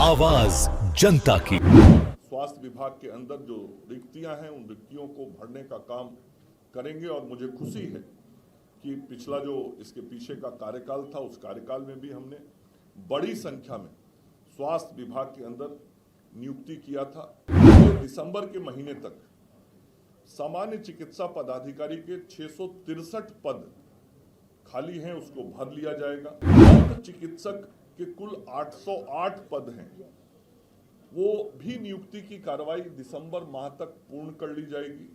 आवाज जनता की। स्वास्थ्य विभाग के अंदर जो रिक्तियां हैं उन रिक्तियों को भरने का काम करेंगे और मुझे खुशी है कि पिछला जो इसके पीछे का कार्यकाल था उस कार्यकाल में भी हमने बड़ी संख्या में स्वास्थ्य विभाग के अंदर नियुक्ति किया था। दिसंबर के महीने तक सामान्य चिकित्सा पदाधिकारी के 663 पद खाली हैं, उसको भर लिया जाएगा। दंत चिकित्सक के कुल 808 पद हैं, वो भी नियुक्ति की कार्रवाई दिसंबर माह तक पूर्ण कर ली जाएगी।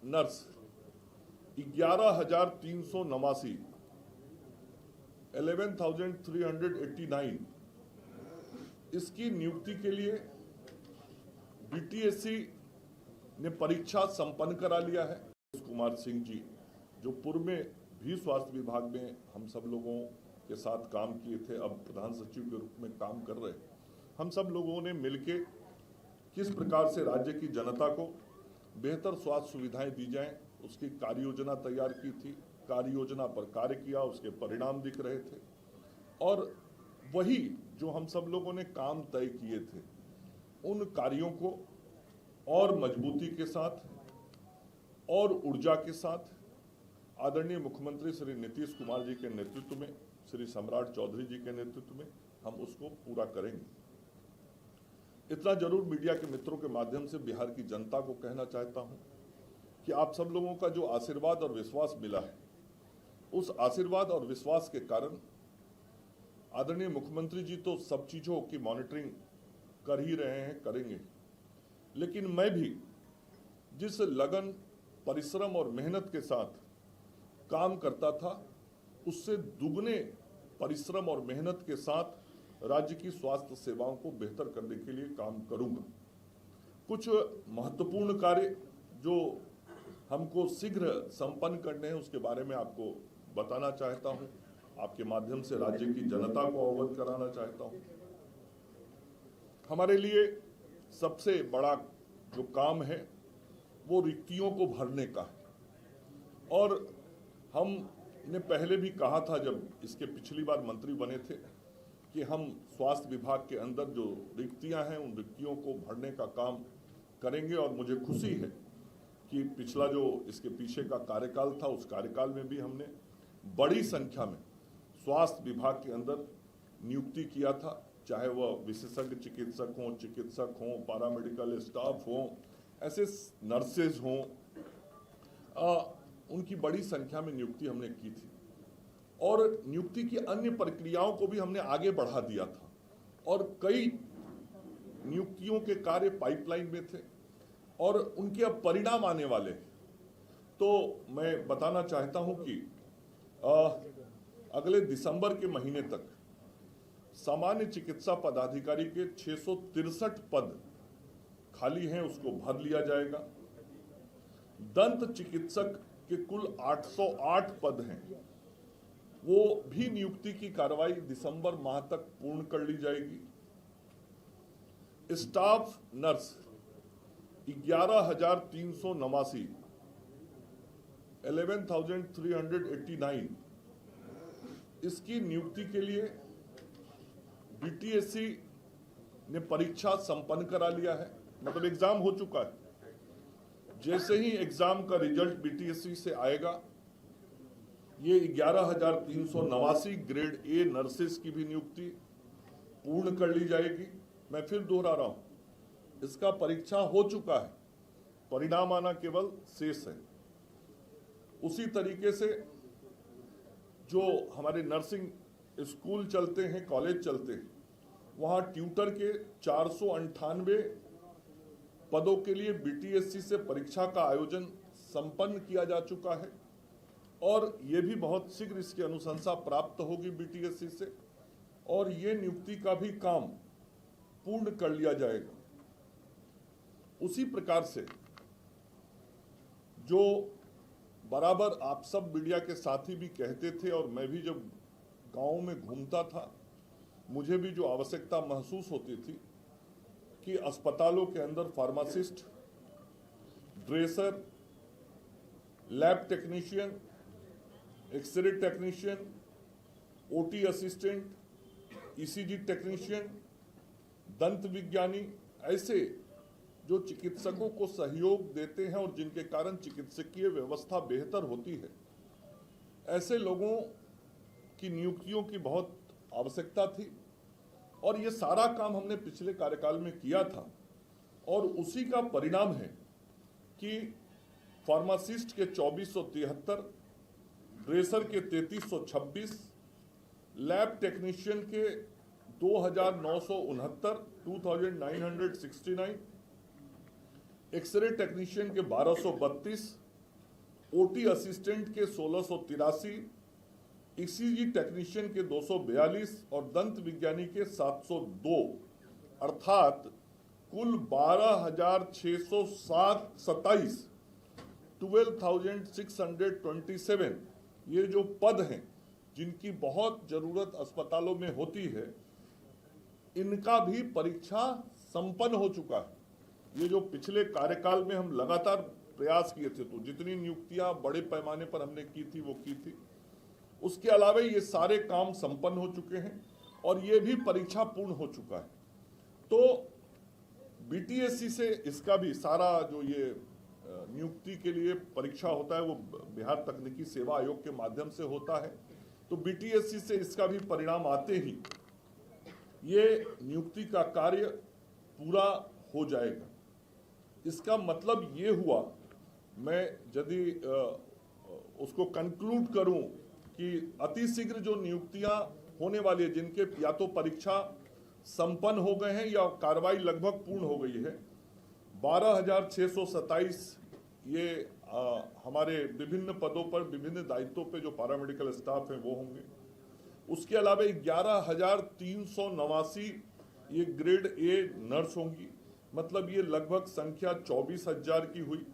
नर्स 11,389 11,389 इसकी नियुक्ति के लिए बीटीएससी ने परीक्षा संपन्न करा लिया है। कुमार सिंह जी जो पूर्व में भी स्वास्थ्य विभाग में हम सब लोगों के साथ काम किए थे, अब प्रधान सचिव के रूप में काम कर रहे हैं। हम सब लोगों ने मिलके किस प्रकार से राज्य की जनता को बेहतर स्वास्थ्य सुविधाएं दी जाएं, उसकी कार्य योजना तैयार की थी। कार्य योजना पर कार्य किया, उसके परिणाम दिख रहे थे और वही जो हम सब लोगों ने काम तय किए थे उन कार्यों को और मजबूती के साथ और ऊर्जा के साथ आदरणीय मुख्यमंत्री श्री नीतीश कुमार जी के नेतृत्व में, श्री सम्राट चौधरी जी के नेतृत्व में हम उसको पूरा करेंगे। इतना जरूर मीडिया के मित्रों के माध्यम से बिहार की जनता को कहना चाहता हूं कि आप सब लोगों का जो आशीर्वाद और विश्वास मिला है, उस आशीर्वाद और विश्वास के कारण आदरणीय मुख्यमंत्री जी तो सब चीजों की मॉनिटरिंग कर ही रहे हैं, करेंगे, लेकिन मैं भी जिस लगन, परिश्रम और मेहनत के साथ काम करता था उससे दुगने परिश्रम और मेहनत के साथ राज्य की स्वास्थ्य सेवाओं को बेहतर करने के लिए काम करूंगा। कुछ महत्वपूर्ण कार्य जो हमको शीघ्र संपन्न करने हैं उसके बारे में आपको बताना चाहता हूं, आपके माध्यम से राज्य की जनता को अवगत कराना चाहता हूं। हमारे लिए सबसे बड़ा जो काम है वो रिक्तियों को भरने का है और हमने पहले भी कहा था जब इसके पिछली बार मंत्री बने थे कि हम स्वास्थ्य विभाग के अंदर जो रिक्तियां हैं उन रिक्तियों को भरने का काम करेंगे और मुझे खुशी है कि पिछला जो इसके पीछे का कार्यकाल था उस कार्यकाल में भी हमने बड़ी संख्या में स्वास्थ्य विभाग के अंदर नियुक्ति किया था, चाहे वह विशेषज्ञ चिकित्सक हों, पैरामेडिकल स्टाफ हों, ऐसे नर्सेज हों, उनकी बड़ी संख्या में नियुक्ति हमने की थी और नियुक्ति की अन्य प्रक्रियाओं को भी हमने आगे बढ़ा दिया था और कई नियुक्तियों के कार्य पाइपलाइन में थे और उनके अब परिणाम आने वाले हैं। तो मैं बताना चाहता हूं कि अगले दिसंबर के महीने तक सामान्य चिकित्सा पदाधिकारी के 663 पद खाली हैं, उसको भर लिया जाएगा। दंत चिकित्सक के कुल 808 पद हैं, वो भी नियुक्ति की कार्रवाई दिसंबर माह तक पूर्ण कर ली जाएगी। स्टाफ नर्स 11,389 11,389 इसकी नियुक्ति के लिए बीटीएससी ने परीक्षा संपन्न करा लिया है, मतलब एग्जाम हो चुका है। जैसे ही एग्जाम का रिजल्ट बीटीएससी से आएगा, ये 11,389 ग्रेड ए नर्सेस की भी नियुक्ति पूर्ण कर ली जाएगी। मैं फिर दोहरा रहा हूं, इसका परीक्षा हो चुका है, परिणाम आना केवल शेष है। उसी तरीके से जो हमारे नर्सिंग स्कूल चलते हैं, कॉलेज चलते हैं, वहां ट्यूटर के 498 पदों के लिए बीटीएससी से परीक्षा का आयोजन संपन्न किया जा चुका है और ये भी बहुत शीघ्र इसकी अनुशंसा प्राप्त होगी बीटीएससी से और ये नियुक्ति का भी काम पूर्ण कर लिया जाएगा। उसी प्रकार से जो बराबर आप सब मीडिया के साथी भी कहते थे और मैं भी जब गांव में घूमता था मुझे भी जो आवश्यकता महसूस होती थी कि अस्पतालों के अंदर pharmacist, dresser, lab technician, x-ray technician, OT assistant, ECG technician, दंत विज्ञानी, ऐसे जो चिकित्सकों को सहयोग देते हैं और जिनके कारण चिकित्सकीय व्यवस्था बेहतर होती है, ऐसे लोगों की नियुक्तियों की बहुत आवश्यकता थी और ये सारा काम हमने पिछले कार्यकाल में किया था और उसी का परिणाम है कि फार्मासिस्ट के 2473, ड्रेसर के 3326, लैब टेक्नीशियन के 2969, 2969, एक्सरे टेक्नीशियन के 1232, ओटी असिस्टेंट के 1683, ईसीजी टेक्नीशियन के 242 और दंत विज्ञानी के 702, अर्थात कुल 12,627, 12,627 ये जो पद हैं जिनकी बहुत जरूरत अस्पतालों में होती है, इनका भी परीक्षा संपन्न हो चुका है। ये जो पिछले कार्यकाल में हम लगातार प्रयास किए थे, तो जितनी नियुक्तियां बड़े पैमाने पर हमने की थी वो की थी। उसके अलावा ये सारे काम संपन्न हो चुके हैं और ये भी परीक्षा पूर्ण हो चुका है। तो बीटीएससी से इसका भी सारा जो ये नियुक्ति के लिए परीक्षा होता है वो बिहार तकनीकी सेवा आयोग के माध्यम से होता है। तो बीटीएससी से इसका भी परिणाम आते ही ये नियुक्ति का कार्य पूरा हो जाएगा। इसका मतलब ये हुआ, मैं यदि उसको कंक्लूड करूं कि अतिशीघ्र जो नियुक्तियां होने वाली है, जिनके या तो परीक्षा संपन्न हो गए हैं या कार्रवाई लगभग पूर्ण हो गई है, 12,627 ये हमारे विभिन्न पदों पर विभिन्न दायित्वों पे जो पैरामेडिकल स्टाफ हैं वो होंगे। उसके अलावा 11,389 ये ग्रेड ए नर्स होंगी, मतलब ये लगभग संख्या 24,000 की हुई।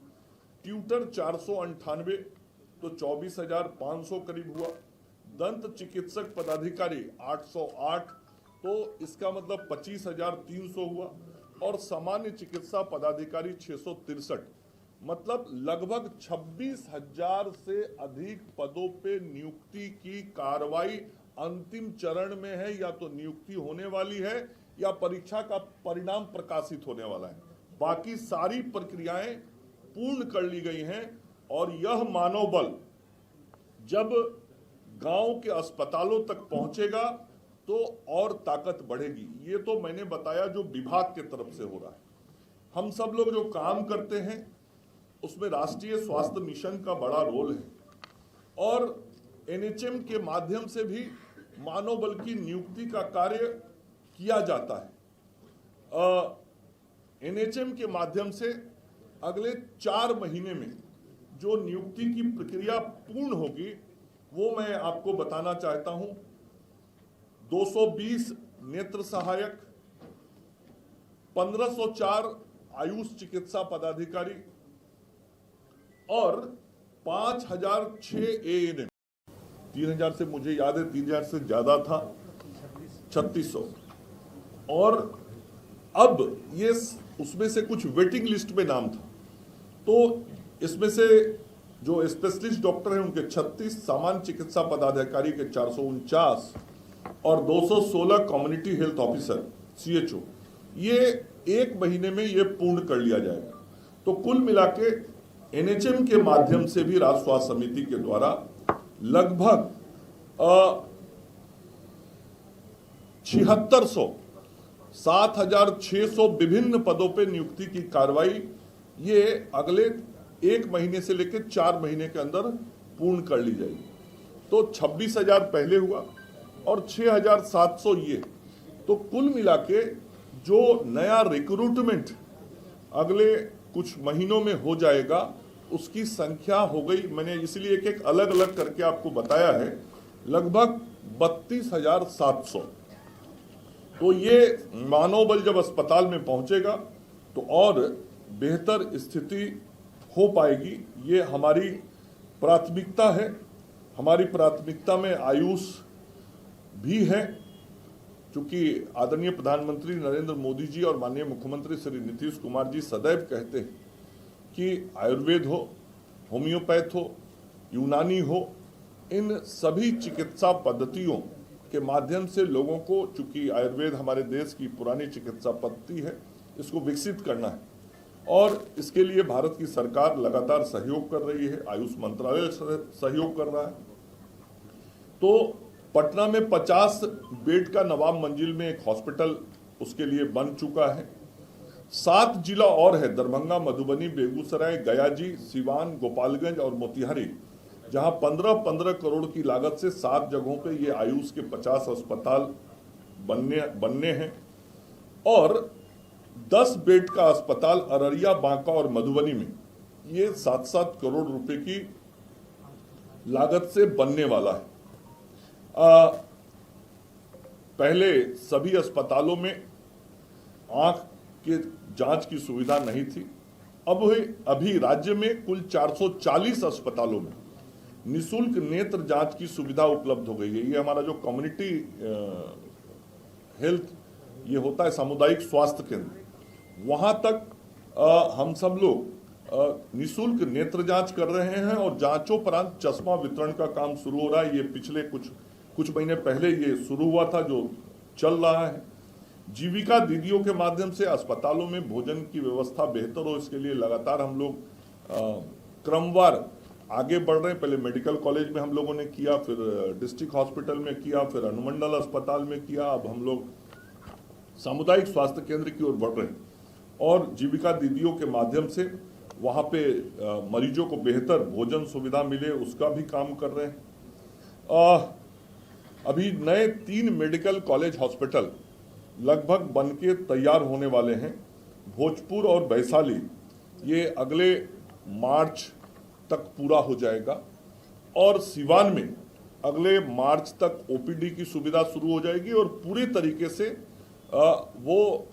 ट्यूटर 498, तो 24,500 करीब हुआ। दंत चिकित्सक पदाधिकारी 808, तो इसका मतलब 25,300 हुआ। और सामान्य चिकित्सा पदाधिकारी 663, मतलब लगभग 26,000 से अधिक पदों पे नियुक्ति की कार्रवाई अंतिम चरण में है, या तो नियुक्ति होने वाली है या परीक्षा का परिणाम प्रकाशित होने वाला है। बाकी सारी प्रक्रियाएं पूर्ण कर ली गई हैं और यह मानव बल जब गांव के अस्पतालों तक पहुंचेगा तो और ताकत बढ़ेगी। ये तो मैंने बताया जो विभाग के तरफ से हो रहा है। हम सब लोग जो काम करते हैं उसमें राष्ट्रीय स्वास्थ्य मिशन का बड़ा रोल है और एनएचएम के माध्यम से भी मानव बल की नियुक्ति का कार्य किया जाता है। एनएचएम के माध्यम से अगले 4 महीने में जो नियुक्ति की प्रक्रिया पूर्ण होगी वो मैं आपको बताना चाहता हूं। 220 नेत्र सहायक, 1504 आयुष चिकित्सा पदाधिकारी और 5,006 एएनएम। 3,000 से मुझे याद है 3,000 से ज्यादा था, 3,600। और अब ये उसमें से कुछ वेटिंग लिस्ट में नाम था, तो इसमें से जो स्पेशलिस्ट डॉक्टर हैं उनके 36, सामान्य चिकित्सा पदाधिकारी के 449 और 216 कम्युनिटी हेल्थ ऑफिसर सीएचओ, ये 1 महीने में ये पूर्ण कर लिया जाएगा। तो कुल मिलाके एनएचएम के माध्यम से भी राज्य स्वास्थ्य समिति के द्वारा लगभग 7600, 7,600 विभिन्न पदों पे नियुक्ति की कार्रवाई ये अगले 1 महीने से लेकर 4 महीने के अंदर पूर्ण कर ली जाएगी। तो 26,000 पहले हुआ और 6,700 ये, तो कुल मिला के जो नया रिक्रूटमेंट अगले कुछ महीनों में हो जाएगा उसकी संख्या हो गई, मैंने इसलिए एक अलग अलग करके आपको बताया है, लगभग 32,700। तो ये मानव बल जब अस्पताल में पहुंचेगा तो और बेहतर स्थिति हो पाएगी। ये हमारी प्राथमिकता है। हमारी प्राथमिकता में आयुष भी है, क्योंकि आदरणीय प्रधानमंत्री नरेंद्र मोदी जी और माननीय मुख्यमंत्री श्री नीतीश कुमार जी सदैव कहते हैं कि आयुर्वेद हो, होम्योपैथ हो, यूनानी हो, इन सभी चिकित्सा पद्धतियों के माध्यम से लोगों को, चूंकि आयुर्वेद हमारे देश की पुरानी चिकित्सा पद्धति है, इसको विकसित करना है और इसके लिए भारत की सरकार लगातार सहयोग कर रही है, आयुष मंत्रालय सहयोग कर रहा है। तो पटना में 50 बेड का नवाब मंजिल में एक हॉस्पिटल उसके लिए बन चुका है। 7 जिला और है, दरभंगा, मधुबनी, बेगूसराय, गयाजी, सिवान, गोपालगंज और मोतिहारी, जहां 15-15 करोड़ की लागत से 7 जगहों पे ये आयुष के 50 अस्पताल बनने हैं और 10 बेड का अस्पताल अररिया, बांका और मधुबनी में ये 7-7 करोड़ रुपए की लागत से बनने वाला है। पहले सभी अस्पतालों में आंख के जांच की सुविधा नहीं थी। अभी राज्य में कुल 440 अस्पतालों में निशुल्क नेत्र जांच की सुविधा उपलब्ध हो गई है। ये हमारा जो कम्युनिटी हेल्थ ये होता है, सामुदायिक स्वास्थ्य केंद्र, वहां तक हम सब लोग निशुल्क नेत्र जांच कर रहे हैं और जांचोपरांत चश्मा वितरण का काम शुरू हो रहा है। ये पिछले कुछ महीने पहले ये शुरू हुआ था, जो चल रहा है। जीविका दीदियों के माध्यम से अस्पतालों में भोजन की व्यवस्था बेहतर हो, इसके लिए लगातार हम लोग क्रमवार आगे बढ़ रहे हैं। पहले मेडिकल कॉलेज में हम लोगों ने किया, फिर डिस्ट्रिक्ट हॉस्पिटल में किया, फिर अनुमंडल अस्पताल में किया, अब हम लोग सामुदायिक स्वास्थ्य केंद्र की ओर बढ़ रहे हैं और जीविका दीदियों के माध्यम से वहाँ पे मरीजों को बेहतर भोजन सुविधा मिले, उसका भी काम कर रहे हैं। अभी नए 3 मेडिकल कॉलेज हॉस्पिटल लगभग बनके तैयार होने वाले हैं। भोजपुर और वैशाली ये अगले मार्च तक पूरा हो जाएगा और सिवान में अगले मार्च तक ओपीडी की सुविधा शुरू हो जाएगी और पूरे तरीके से वो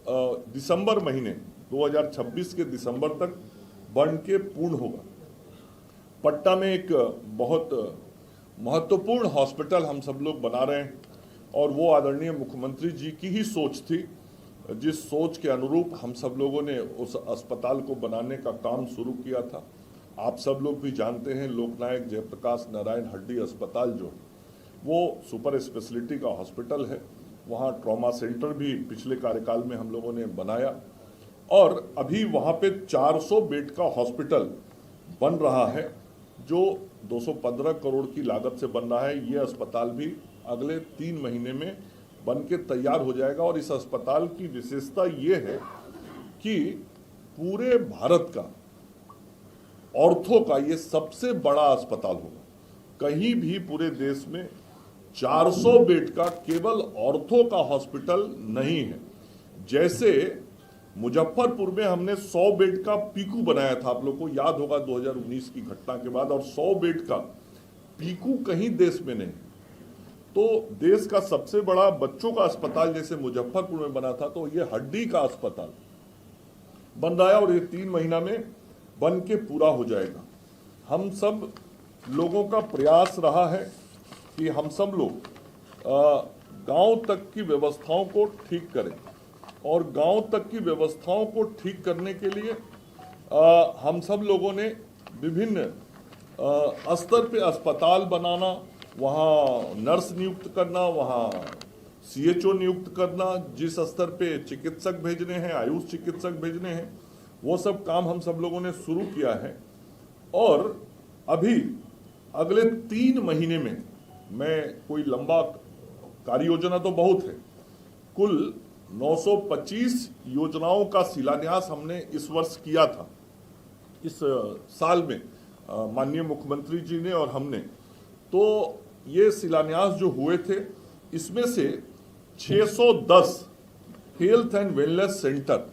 दिसंबर महीने 2026 के दिसंबर तक बन के पूर्ण होगा। पटना में एक बहुत महत्वपूर्ण हॉस्पिटल हम सब लोग बना रहे हैं और वो आदरणीय मुख्यमंत्री जी की ही सोच थी, जिस सोच के अनुरूप हम सब लोगों ने उस अस्पताल को बनाने का काम शुरू किया था। आप सब लोग भी जानते हैं, लोकनायक जयप्रकाश नारायण हड्डी अस्पताल जो वो सुपर स्पेशलिटी का हॉस्पिटल है, वहाँ ट्रॉमा सेंटर भी पिछले कार्यकाल में हम लोगों ने बनाया और अभी वहाँ पे 400 बेड का हॉस्पिटल बन रहा है जो 215 करोड़ की लागत से बन रहा है। ये अस्पताल भी अगले 3 महीने में बन के तैयार हो जाएगा और इस अस्पताल की विशेषता ये है कि पूरे भारत का ऑर्थो का ये सबसे बड़ा अस्पताल होगा। कहीं भी पूरे देश में 400 बेड का केवल ऑर्थो का हॉस्पिटल नहीं है। जैसे मुजफ्फरपुर में हमने 100 बेड का पीकू बनाया था, आप लोग को याद होगा 2019 की घटना के बाद, और 100 बेड का पीकू कहीं देश में नहीं। तो देश का सबसे बड़ा बच्चों का अस्पताल जैसे मुजफ्फरपुर में बना था, तो ये हड्डी का अस्पताल बन रहा है और ये 3 महीना में बन के पूरा हो जाएगा। हम सब लोगों का प्रयास रहा है कि हम सब लोग गांव तक की व्यवस्थाओं को ठीक करें और गांव तक की व्यवस्थाओं को ठीक करने के लिए हम सब लोगों ने विभिन्न स्तर पे अस्पताल बनाना, वहाँ नर्स नियुक्त करना, वहाँ CHO नियुक्त करना, जिस स्तर पे चिकित्सक भेजने हैं, आयुष चिकित्सक भेजने हैं, वो सब काम हम सब लोगों ने शुरू किया है। और अभी अगले 3 महीने में, मैं कोई लंबा कार्य योजना तो बहुत है, कुल 925 योजनाओं का शिलान्यास हमने इस वर्ष किया था, इस साल में माननीय मुख्यमंत्री जी ने और हमने। तो ये शिलान्यास जो हुए थे, इसमें से 610 हेल्थ एंड वेलनेस सेंटर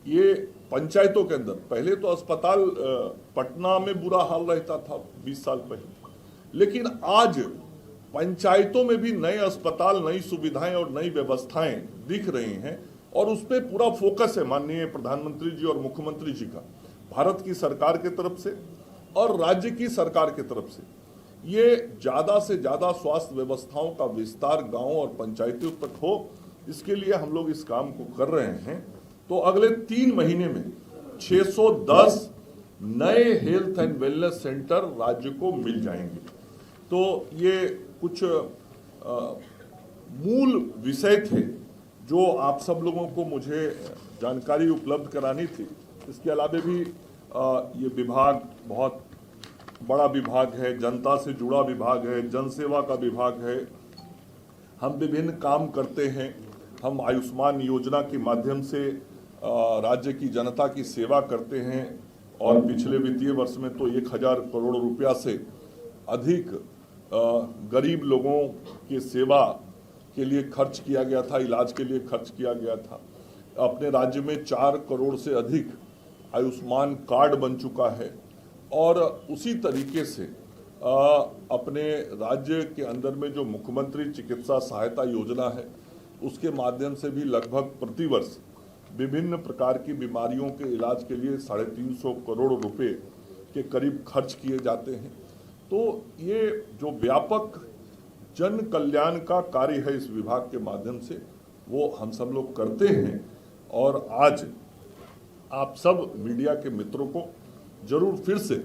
ये पंचायतों के अंदर, पहले तो अस्पताल पटना में बुरा हाल रहता था 20 साल पहले, लेकिन आज पंचायतों में भी नए अस्पताल, नई सुविधाएं और नई व्यवस्थाएं दिख रही हैं और उस पर पूरा फोकस है माननीय प्रधानमंत्री जी और मुख्यमंत्री जी का, भारत की सरकार की तरफ से और राज्य की सरकार की तरफ से। ये ज़्यादा से ज़्यादा स्वास्थ्य व्यवस्थाओं का विस्तार गाँव और पंचायतों तक हो, इसके लिए हम लोग इस काम को कर रहे हैं। तो अगले 3 महीने में 610 नए हेल्थ एंड वेलनेस सेंटर राज्य को मिल जाएंगे। तो ये कुछ मूल विषय थे जो आप सब लोगों को मुझे जानकारी उपलब्ध करानी थी। इसके अलावा भी ये विभाग बहुत बड़ा विभाग है, जनता से जुड़ा विभाग है, जनसेवा का विभाग है। हम विभिन्न काम करते हैं। हम आयुष्मान योजना के माध्यम से राज्य की जनता की सेवा करते हैं और पिछले वित्तीय वर्ष में तो 1000 करोड़ रुपया से अधिक गरीब लोगों की सेवा के लिए खर्च किया गया था, इलाज के लिए खर्च किया गया था। अपने राज्य में 4 करोड़ से अधिक आयुष्मान कार्ड बन चुका है और उसी तरीके से अपने राज्य के अंदर में जो मुख्यमंत्री चिकित्सा सहायता योजना है उसके माध्यम से भी लगभग प्रतिवर्ष विभिन्न प्रकार की बीमारियों के इलाज के लिए 350 करोड़ रुपए के करीब खर्च किए जाते हैं। तो ये जो व्यापक जन कल्याण का कार्य है इस विभाग के माध्यम से वो हम सब लोग करते हैं और आज आप सब मीडिया के मित्रों को जरूर फिर से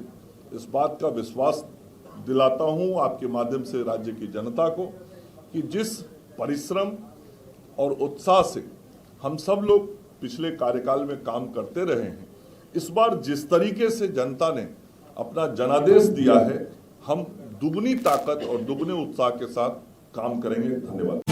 इस बात का विश्वास दिलाता हूं आपके माध्यम से राज्य की जनता को कि जिस परिश्रम और उत्साह से हम सब लोग पिछले कार्यकाल में काम करते रहे हैं, इस बार जिस तरीके से जनता ने अपना जनादेश दिया है, हम दुगनी ताकत और दुगने उत्साह के साथ काम करेंगे। धन्यवाद।